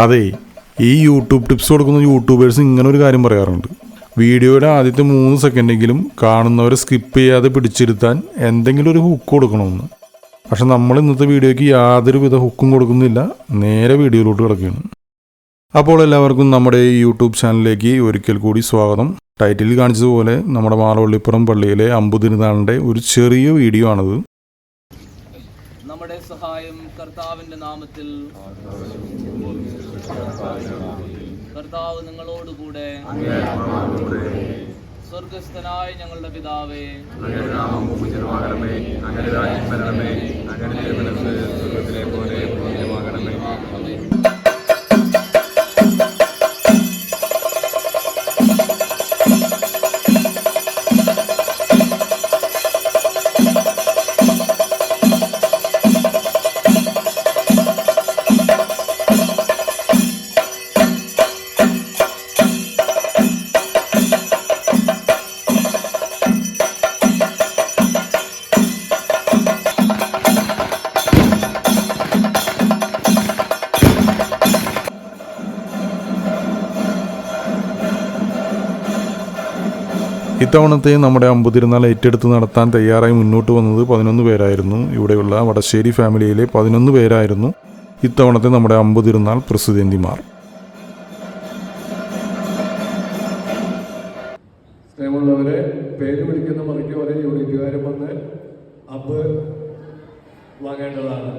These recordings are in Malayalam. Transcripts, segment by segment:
അതെ, ഈ യൂട്യൂബ് ടിപ്സ് കൊടുക്കുന്ന യൂട്യൂബേഴ്സ് ഇങ്ങനെ ഒരു കാര്യം പറയാറുണ്ട്. വീഡിയോയുടെ ആദ്യത്തെ 3 സെക്കൻഡെങ്കിലും കാണുന്നവരെ സ്കിപ്പ് ചെയ്യാതെ പിടിച്ചിരുത്താൻ എന്തെങ്കിലും ഒരു ഹുക്ക് കൊടുക്കണമെന്ന്. പക്ഷെ നമ്മൾ ഇന്നത്തെ വീഡിയോയ്ക്ക് യാതൊരുവിധ ഹുക്കും കൊടുക്കുന്നില്ല, നേരെ വീഡിയോയിലോട്ട് കിടക്കുകയാണ്. അപ്പോൾ എല്ലാവർക്കും നമ്മുടെ ഈ യൂട്യൂബ് ചാനലിലേക്ക് ഒരിക്കൽ കൂടി സ്വാഗതം. ടൈറ്റിൽ കാണിച്ചതുപോലെ നമ്മുടെ മാളവള്ളിപ്പുറം പള്ളിയിലെ അമ്പുതിരുനാളിൻ്റെ ഒരു ചെറിയ വീഡിയോ ആണിത്. നമ്മുടെ സഹായം കർത്താവിന്റെ നാമത്തിൽ. കർത്താവ് നിങ്ങളോടുകൂടെ. സ്വർഗസ്ഥനായ ഞങ്ങളുടെ പിതാവേ, ഇത്തവണത്തെ നമ്മുടെ അമ്പുതിരുന്നാൾ ഏറ്റെടുത്ത് നടത്താൻ തയ്യാറായി മുന്നോട്ട് വന്നത് 11 പേരായിരുന്നു. ഇവിടെയുള്ള വടശ്ശേരി ഫാമിലിയിലെ 11 പേരായിരുന്നു ഇത്തവണത്തെ നമ്മുടെ അമ്പുതിരുന്നാൾ പ്രസിഡന്റിമാർ. സ്നേഹമുള്ളവരെ, പേര് വിളിക്കുന്ന മറിക്ക് വരെ യൂണിറ്റുകാരും വന്ന് അമ്പ് വാങ്ങേണ്ടതാണ്.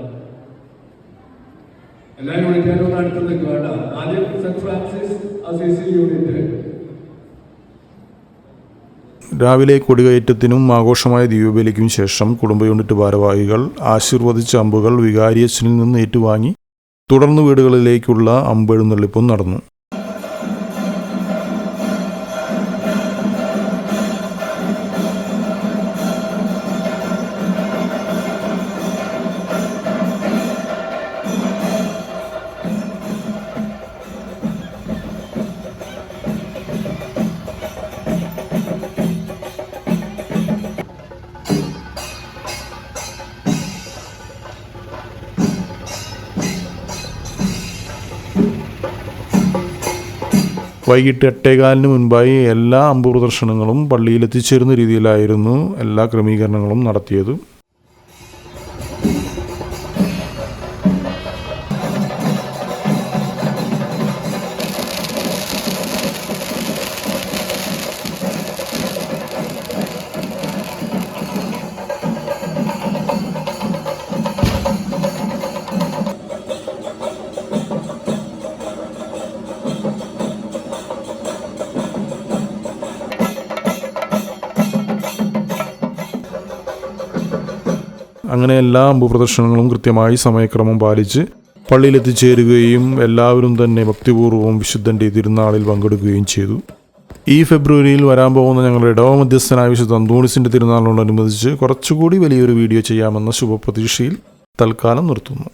എല്ലാ യൂണിറ്റുകാരും ഒന്ന് അടുത്ത് നിൽക്കുക. ആദ്യം സെന്റ് ഫ്രാൻസിസ് അസീസി യൂണിറ്റ്. രാവിലെ കൊടികയറ്റത്തിനും ആഘോഷമായ ദിവ്യബലിക്കും ശേഷം കുടുംബ യൂണിറ്റ് ഭാരവാഹികൾ ആശീർവദിച്ച അമ്പുകൾ വികാരിയച്ഛനിൽ നിന്ന് ഏറ്റുവാങ്ങി തുടർന്ന് വീടുകളിലേക്കുള്ള അമ്പെഴുന്നള്ളിപ്പും നടന്നു. വൈകിട്ട് 8:15 മുൻപായി എല്ലാ അമ്പ് പ്രദർശനങ്ങളും പള്ളിയിൽ എത്തിച്ചേരുന്ന രീതിയിലായിരുന്നു എല്ലാ ക്രമീകരണങ്ങളും നടത്തിയത്. അങ്ങനെ എല്ലാ അമ്പ് പ്രദർശനങ്ങളും കൃത്യമായി സമയക്രമം പാലിച്ച് പള്ളിയിൽ എത്തിച്ചേരുകയും എല്ലാവരും തന്നെ ഭക്തിപൂർവ്വം വിശുദ്ധൻ്റെ തിരുനാളിൽ പങ്കെടുക്കുകയും ചെയ്തു. ഈ ഫെബ്രുവരിയിൽ വരാൻ പോകുന്ന ഞങ്ങളുടെ ഇടവ മധ്യസ്ഥനായ വിശുദ്ധ അന്തോണീസിൻ്റെ തിരുനാളിനോടനുബന്ധിച്ച് കുറച്ചുകൂടി വലിയൊരു വീഡിയോ ചെയ്യാമെന്ന ശുഭപ്രതീക്ഷയിൽ തൽക്കാലം നിർത്തുന്നു.